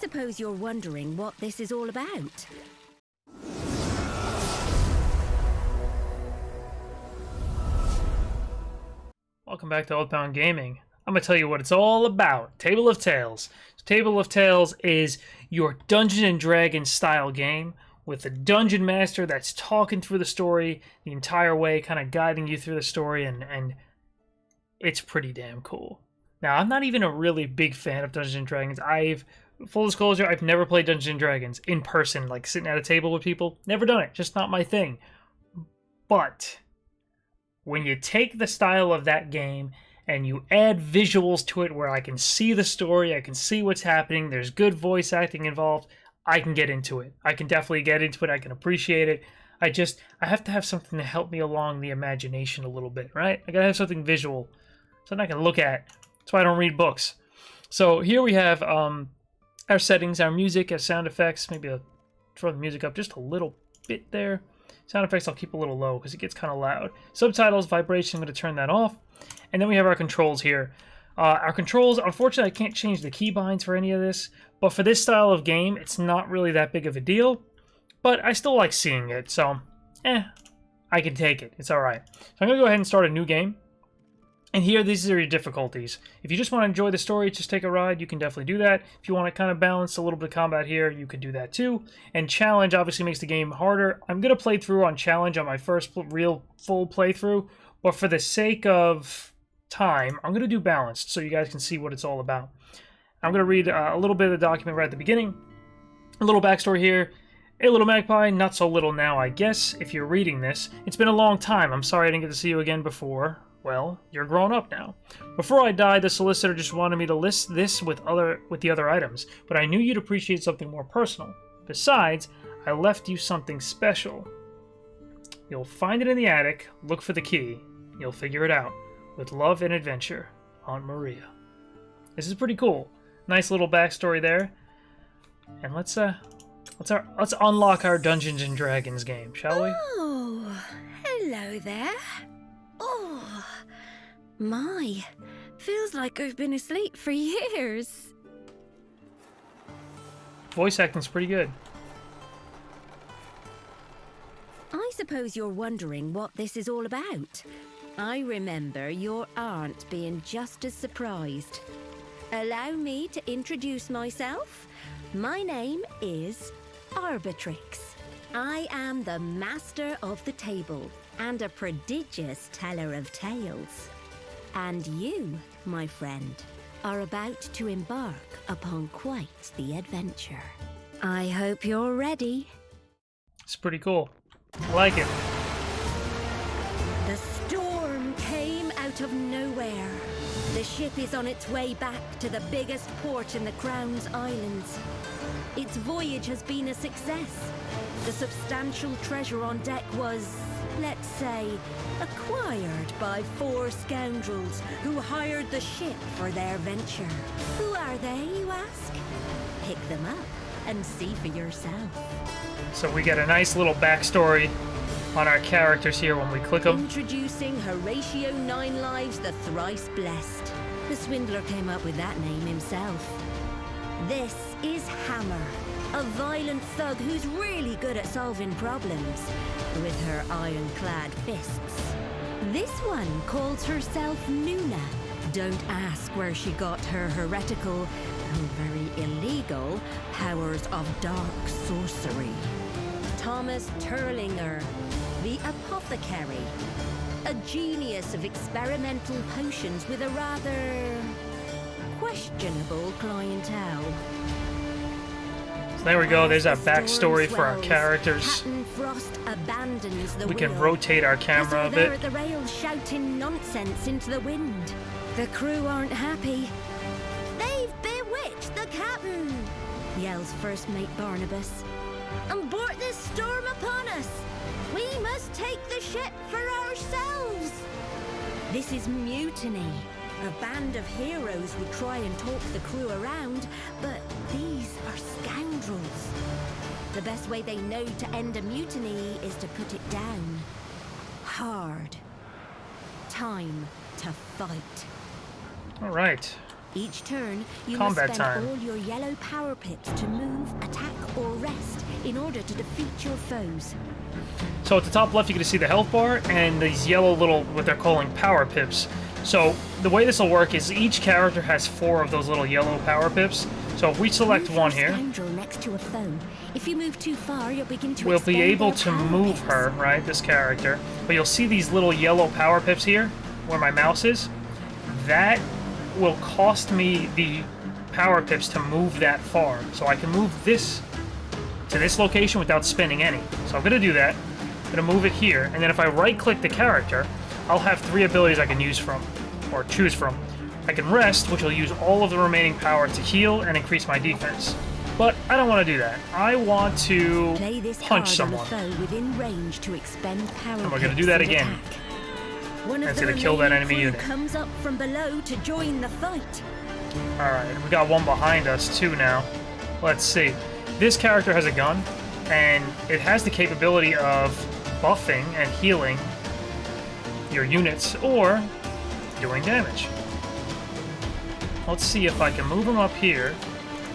suppose you're wondering what this is all about. Welcome back to Oathbound Gaming. I'm going to tell you what it's all about. Table of Tales. Table of Tales is your Dungeons & Dragons style game with a dungeon master that's talking through the story the entire way, kind of guiding you through the story, and it's pretty damn cool. Now, I'm not even a really big fan of Dungeons & Dragons. Full disclosure, I've never played Dungeons & Dragons in person, like sitting at a table with people. Never done it. Just not my thing. But when you take the style of that game and you add visuals to it where I can see the story, I can see what's happening, there's good voice acting involved, I can get into it. I can definitely get into it. I can appreciate it. I have to have something to help me along the imagination a little bit, right? I gotta have something visual, something I can look at. That's why I don't read books. So here we have our settings, our music, our sound effects. Maybe I'll throw the music up just a little bit there. Sound effects I'll keep a little low because it gets kind of loud. Subtitles, vibration, I'm going to turn that off. And then we have our controls here. Our controls, unfortunately, I can't change the keybinds for any of this. But for this style of game, it's not really that big of a deal. But I still like seeing it, so I can take it. It's alright. So I'm going to go ahead and start a new game. And here, these are your difficulties. If you just want to enjoy the story, just take a ride, you can definitely do that. If you want to kind of balance a little bit of combat here, you can do that too. And challenge obviously makes the game harder. I'm going to play through on challenge on my first real full playthrough. But for the sake of time, I'm going to do balanced so you guys can see what it's all about. I'm going to read a little bit of the document right at the beginning. A little backstory here. Hey, little magpie, not so little now, I guess, if you're reading this. It's been a long time. I'm sorry I didn't get to see you again before. Well, you're grown up now. Before I died, the solicitor just wanted me to list this with the other items, but I knew you'd appreciate something more personal. Besides, I left you something special. You'll find it in the attic, look for the key. You'll figure it out. With love and adventure, Aunt Maria. This is pretty cool. Nice little backstory there. And let's unlock our Dungeons and Dragons game, shall we? Oh, hello there. Oh, my. Feels like I've been asleep for years. Voice acting's pretty good. I suppose you're wondering what this is all about. I remember your aunt being just as surprised. Allow me to introduce myself. My name is Arbitrix. I am the master of the table and a prodigious teller of tales. And you, my friend, are about to embark upon quite the adventure. I hope you're ready. It's pretty cool. I like it. The storm came out of nowhere. The ship is on its way back to the biggest port in the Crown's Islands. Its voyage has been a success. The substantial treasure on deck was, let's say, acquired by 4 scoundrels who hired the ship for their venture. Who are they, you ask? Pick them up and see for yourself. So we get a nice little backstory on our characters here when we click them. Introducing Horatio Ninelives the Thrice Blessed. The swindler came up with that name himself. This is Hammer, a violent thug who's really good at solving problems with her ironclad fists. This one calls herself Nuna. Don't ask where she got her heretical and very illegal powers of dark sorcery. Thomas Turlinger, the apothecary, a genius of experimental potions with a rather questionable clientele. So there we go, there's our backstory for our characters. Captain Frost abandons the We can wheel. rotate our camera a They're bit. at the rails shouting nonsense into the wind. The crew aren't happy. They've bewitched the captain, yells First Mate Barnabas. And brought this storm upon us. We must take the ship for ourselves. This is mutiny. A band of heroes would try and talk the crew around, but these are scoundrels. The best way they know to end a mutiny is to put it down. Hard. Time to fight. Alright. Each turn, you Combat must spend time. all your yellow power pips to move, attack, or rest in order to defeat your foes. So at the top left, you can see the health bar and these yellow little, what they're calling power pips. So the way this will work is each character has 4 of those little yellow power pips. So if we select Move one your here, scoundrel next to a foe. If you move too far, you'll begin to we'll be expend able their to power move pips. her, right, this character. But you'll see these little yellow power pips here, where my mouse is. That will cost me the power pips to move that far. So I can move this to this location without spending any. So I'm going to do that. I'm going to move it here. And then if I right-click the character, I'll have 3 abilities I can use from, or choose from. I can rest, which will use all of the remaining power to heal and increase my defense. But I don't want to do that. I want to Play this punch card someone. on a foe within range to expend power And we're gonna pips do that and again. attack. One of That's the gonna kill that remaining enemy crew unit. comes up from below to join the fight. Alright, we got one behind us too now. Let's see. This character has a gun, and it has the capability of buffing and healing your units, or doing damage. Let's see if I can move him up here,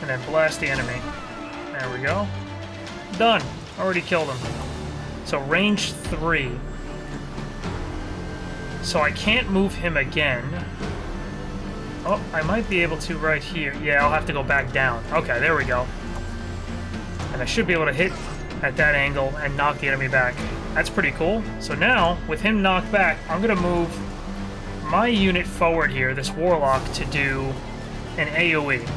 and then blast the enemy. There we go. Done. Already killed him. So range 3. So I can't move him again. Oh, I might be able to right here. Yeah, I'll have to go back down. Okay, there we go. And I should be able to hit at that angle and knock the enemy back. That's pretty cool. So now, with him knocked back, I'm going to move my unit forward here, this Warlock, to do an AoE.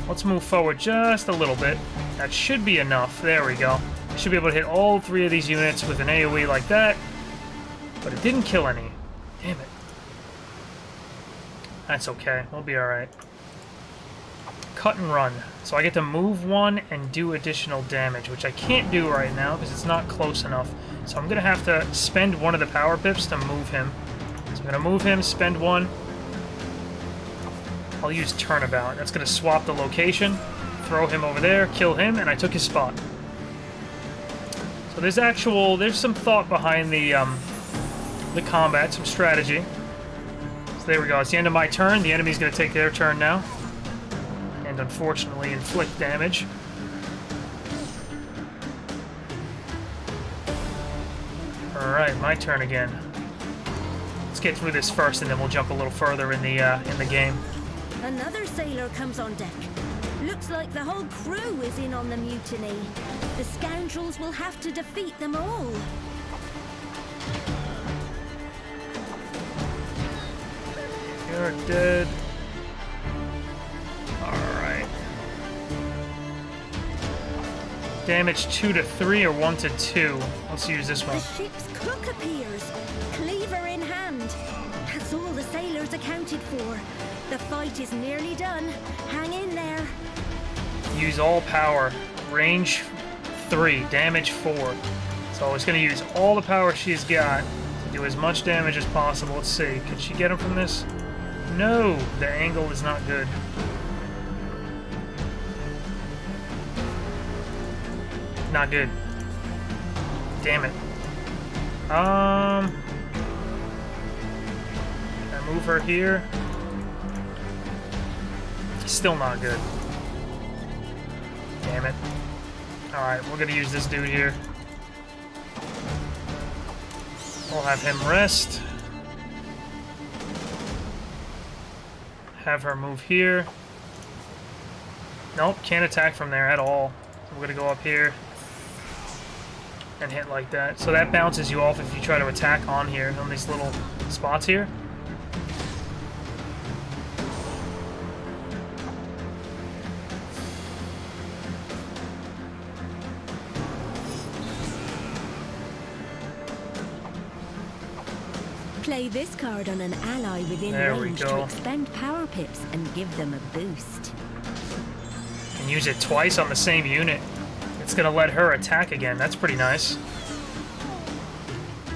Let's move forward just a little bit. That should be enough. There we go. I should be able to hit all 3 of these units with an AoE like that. But it didn't kill any. Damn it. That's okay. We'll be alright. Cut and run. So I get to move one and do additional damage, which I can't do right now because it's not close enough. So I'm going to have to spend one of the power pips to move him. So I'm going to move him, spend one. I'll use Turnabout. That's going to swap the location, throw him over there, kill him, and I took his spot. So there's some thought behind the combat, some strategy. So there we go. It's the end of my turn. The enemy's going to take their turn now. And unfortunately inflict damage. Alright, my turn again. Let's get through this first and then we'll jump a little further in the game. Another sailor comes on deck. Looks like the whole crew is in on the mutiny. The scoundrels will have to defeat them all. You're dead. Alright. Damage 2 to 3 or 1 to 2. Let's use this one. The ship's cook appears, cleaver in hand. That's all the sailors accounted for. The fight is nearly done. Hang in there. Use all power. Range 3. Damage 4. So it's going to use all the power she's got to do as much damage as possible. Let's see. Can she get him from this? No. The angle is not good. Not good. Damn it. Can I move her here? Still not good. Damn it. Alright, we're gonna use this dude here. We'll have him rest. Have her move here. Nope, can't attack from there at all. So we're gonna go up here and hit like that. So that bounces you off if you try to attack on here, on these little spots here. Play this card on an ally within There we range go. to expend power pips and give them a boost. And use it twice on the same unit. It's gonna let her attack again. That's pretty nice.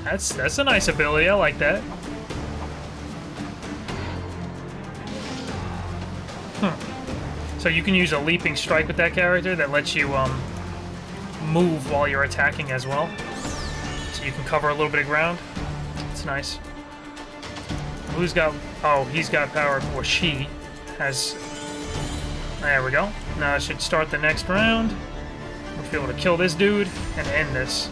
That's a nice ability. I like that. So you can use a leaping strike with that character that lets you move while you're attacking as well. So you can cover a little bit of ground. It's nice. Who's got... Oh, he's got power, or she has... There we go. Now I should start the next round. We'll be able to kill this dude and end this.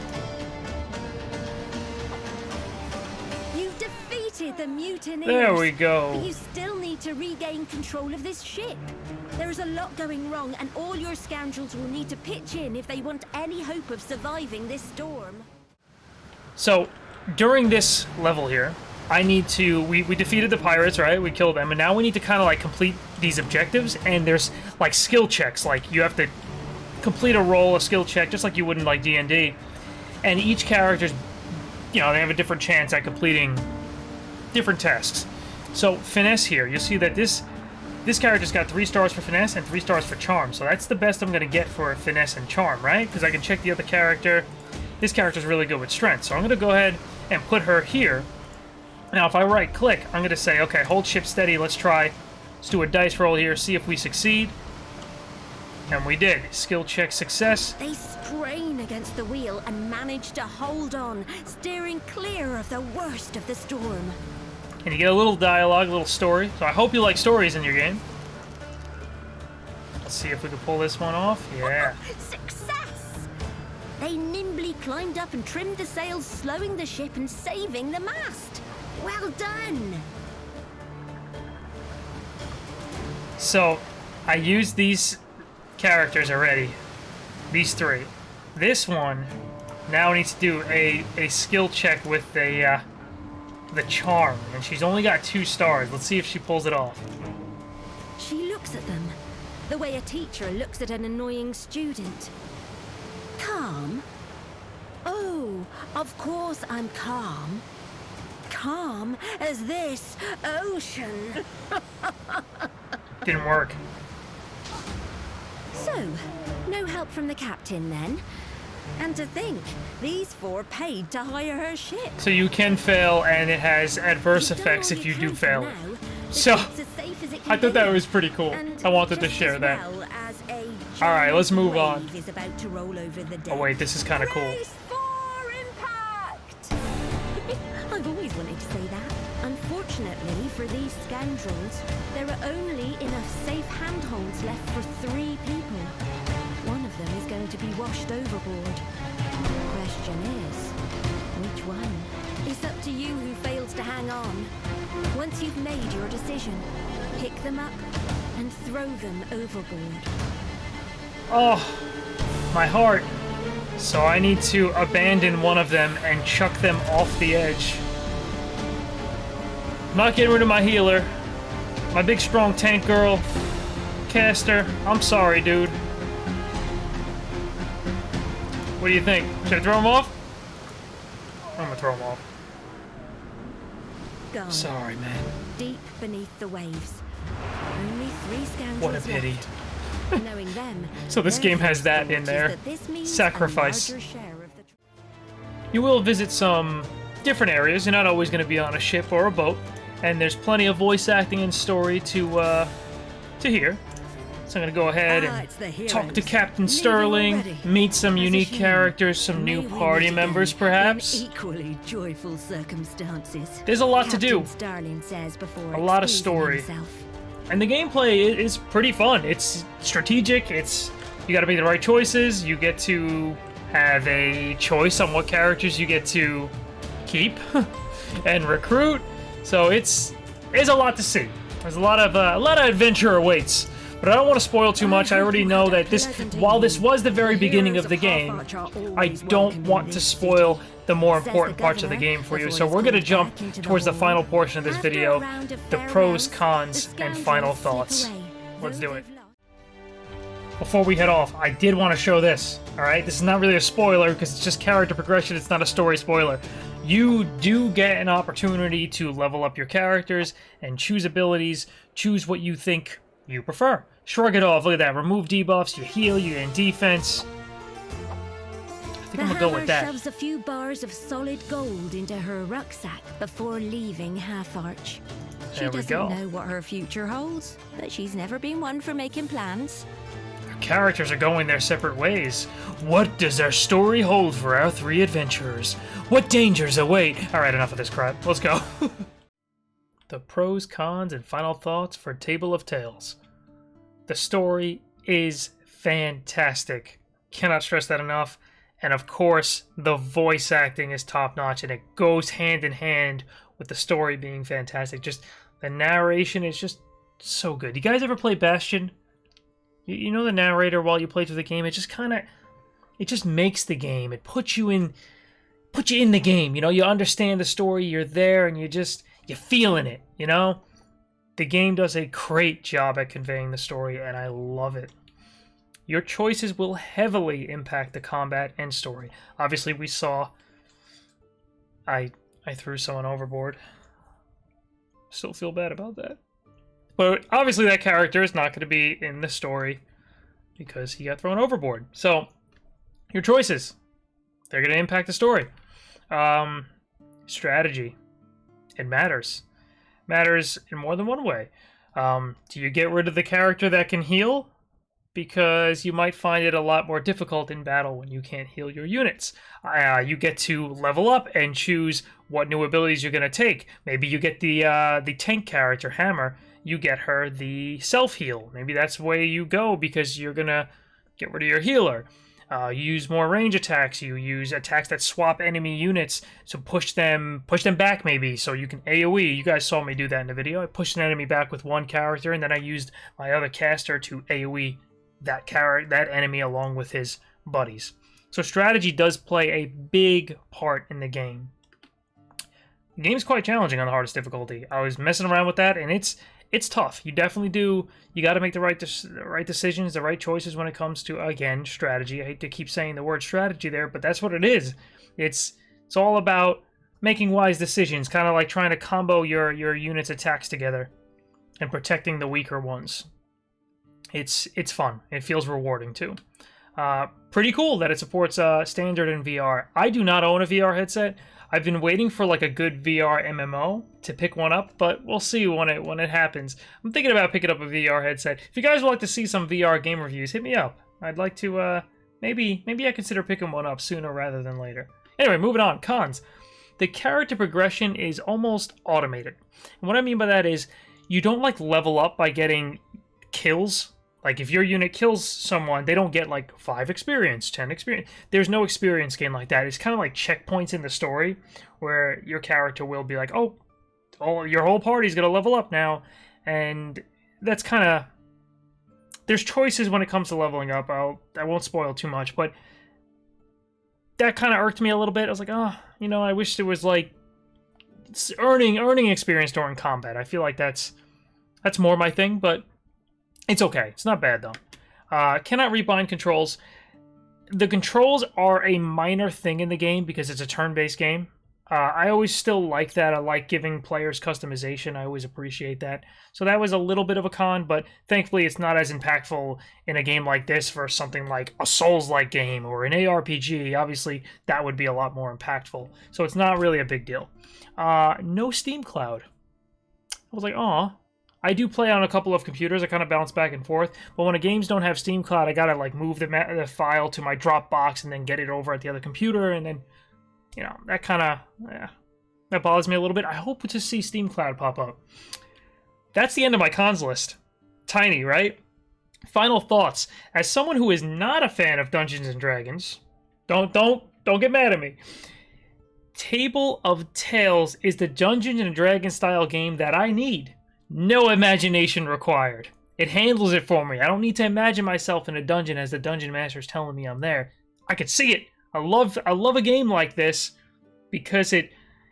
You've defeated the mutineers. There we go. But you still need to regain control of this ship. There is a lot going wrong, and all your scoundrels will need to pitch in if they want any hope of surviving this storm. So, during this level here, I need to... We defeated the pirates, right? We killed them, and now we need to kind of, like, complete these objectives, and there's, like, skill checks. Like, you have to complete a roll, a skill check, just like you would in, like, D&D. And each character's, you know, they have a different chance at completing different tasks. So, finesse here, you'll see that this character's got 3 stars for finesse and 3 stars for charm. So that's the best I'm going to get for finesse and charm, right? Because I can check the other character. This character's really good with strength. So I'm going to go ahead and put her here. Now, if I right-click, I'm going to say, okay, hold ship steady. Let's do a dice roll here, see if we succeed. And we did. Skill check success. They strain against the wheel and manage to hold on, steering clear of the worst of the storm. And you get a little dialogue, a little story. So I hope you like stories in your game. Let's see if we can pull this one off. Yeah. Success! They nimbly climbed up and trimmed the sails, slowing the ship and saving the mast. Well done! So, I used these characters already. These 3. This one now needs to do a skill check with the charm, and she's only got 2 stars. Let's see if she pulls it off. She looks at them, the way a teacher looks at an annoying student. Calm? Oh, of course I'm calm. Calm as this ocean. Didn't work. So, no help from the captain then? And to think, these 4 paid to hire her ship. So you can fail, and it has adverse You've done effects all if you can do for fail. now. The So, ship's as safe as it can I thought that be. was pretty cool. And I wanted to just share as that. well as a Alright, let's giant move on. wave is about to roll over the deck. Oh wait, this is kind of cool. Brace for impact! I've always wanted to say that. Unfortunately for these scoundrels, there are only enough safe handholds left for 3 people. One of them is going to be washed overboard. Question is, which one? It's up to you who fails to hang on. Once you've made your decision, pick them up and throw them overboard. Oh, my heart. So I need to abandon one of them and chuck them off the edge. I'm not getting rid of my healer. My big strong tank girl. Caster, I'm sorry, dude. What do you think? Should I throw him off? I'm gonna throw him off. Gone. Sorry, man. Deep beneath the waves. Only 3 scoundrels What a pity. left. Knowing them, So this game has that in there. that this means Sacrifice. a larger share of the You will visit some different areas. You're not always going to be on a ship or a boat, and there's plenty of voice acting and story to hear. So I'm going to go ahead it's the and talk to heroes. Captain Leaving Sterling, already. meet some As a unique shame. characters, some May new we party meet members, again perhaps. in equally joyful circumstances. There's a lot to do. Captain Starling says before A lot of excusing story. himself. And the gameplay is pretty fun. It's strategic. You got to make the right choices. You get to have a choice on what characters you get to keep and recruit. So there's a lot to see. There's a lot of adventure awaits. But I don't want to spoil too much. I already know that while this was the very beginning of the game, I don't want to spoil the more important parts of the game for you. So we're going to jump towards the final portion of this video, the pros, cons, and final thoughts. Let's do it. Before we head off, I did want to show this, alright? This is not really a spoiler because it's just character progression, it's not a story spoiler. You do get an opportunity to level up your characters and choose abilities, choose what you think you prefer. Shrug it off, look at that, remove debuffs, you heal, you gain defense. I think I'm gonna go with that. shoves a few bars of solid gold into her rucksack before leaving Half-Arch. She There we doesn't go. know what her future holds, but she's never been one for making plans. Our characters are going their separate ways. What does our story hold for our 3 adventurers? What dangers await? Alright, enough of this crap. Let's go. the pros, cons, and final thoughts for Table of Tales. The story is fantastic. Cannot stress that enough. And of course, the voice acting is top-notch, and it goes hand in hand with the story being fantastic. Just the narration is just so good. You guys ever play Bastion? You know the narrator while you play through the game? It just it just makes the game. It puts you in the game. You know, you understand the story, you're there, and you're feeling it, you know? The game does a great job at conveying the story, and I love it. Your choices will heavily impact the combat and story. Obviously, we saw I threw someone overboard. Still feel bad about that. But obviously that character is not going to be in the story because he got thrown overboard. So, your choices, they're going to impact the story. Strategy. It matters. Matters in more than one way. Do you get rid of the character that can heal? Because you might find it a lot more difficult in battle when you can't heal your units. You get to level up and choose what new abilities you're going to take. Maybe you get the tank character, Hammer. You get her the self-heal. Maybe that's the way you go because you're going to get rid of your healer. You use more range attacks. You use attacks that swap enemy units to push them back maybe so you can AoE. You guys saw me do that in the video. I pushed an enemy back with one character and then I used my other caster to AoE that enemy along with his buddies. So strategy does play a big part in the game. The game's quite challenging on the hardest difficulty. I was messing around with that, and it's tough. You definitely do. You got to make the right decisions, the right choices when it comes to, again, strategy. I hate to keep saying the word strategy there, but that's what it is. It's all about making wise decisions, kind of like trying to combo your units' attacks together and protecting the weaker ones. It's fun. It feels rewarding too. Pretty cool that it supports standard and VR. I do not own a VR headset. I've been waiting for like a good VR MMO to pick one up, but we'll see when it happens. I'm thinking about picking up a VR headset. If you guys would like to see some VR game reviews, hit me up. I'd like to maybe I consider picking one up sooner rather than later. Anyway, moving on. Cons. The character progression is almost automated. And what I mean by that is you don't like level up by getting kills. Like, if your unit kills someone, they don't get, like, 5 experience, 10 experience. There's no experience gain like that. It's kind of like checkpoints in the story, where your character will be like, oh, your whole party's going to level up now. And that's kind of... There's choices when it comes to leveling up. I won't spoil too much, but that kind of irked me a little bit. I was like, oh, you know, I wish there was, like, earning experience during combat. I feel like that's more my thing, but... It's okay. It's not bad, though. Cannot rebind controls. The controls are a minor thing in the game because it's a turn-based game. I always still like that. I like giving players customization. I always appreciate that. So that was a little bit of a con, but thankfully it's not as impactful in a game like this versus something like a Souls-like game or an ARPG. Obviously, that would be a lot more impactful. So it's not really a big deal. No Steam Cloud. I was like, aw. I do play on a couple of computers. I kind of bounce back and forth. But when games don't have Steam Cloud, I gotta like move the file to my Dropbox and then get it over at the other computer. And then, you know, that kind of that bothers me a little bit. I hope to see Steam Cloud pop up. That's the end of my cons list. Tiny, right? Final thoughts. As someone who is not a fan of Dungeons and Dragons, don't get mad at me. Table of Tales is the Dungeons and Dragons style game that I need. No imagination required. It handles it for me. I don't need to imagine myself in a dungeon as the dungeon master's telling me I'm there. I can see it. I love a game like this because it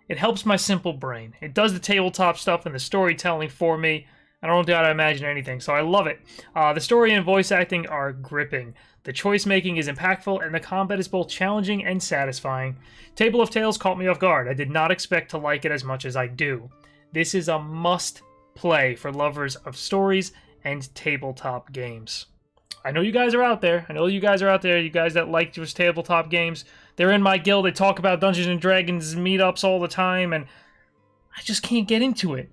helps my simple brain. It does the tabletop stuff and the storytelling for me. I don't gotta imagine anything, so I love it. The story and voice acting are gripping. The choice making is impactful, and the combat is both challenging and satisfying. Table of Tales caught me off guard. I did not expect to like it as much as I do. This is a must play for lovers of stories and tabletop games. I know you guys are out there. You guys that like just tabletop games. They're in my guild. They talk about Dungeons and Dragons meetups all the time, and I just can't get into it.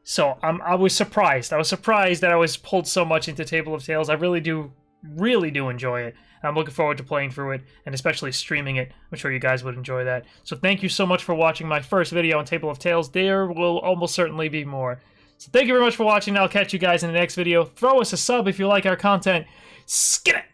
So I was surprised. I was surprised that I was pulled so much into Table of Tales. I really do really do enjoy it. I'm looking forward to playing through it, and especially streaming it. I'm sure you guys would enjoy that. So thank you so much for watching my first video on Table of Tales. There will almost certainly be more. So thank you very much for watching, and I'll catch you guys in the next video. Throw us a sub if you like our content. Skid it!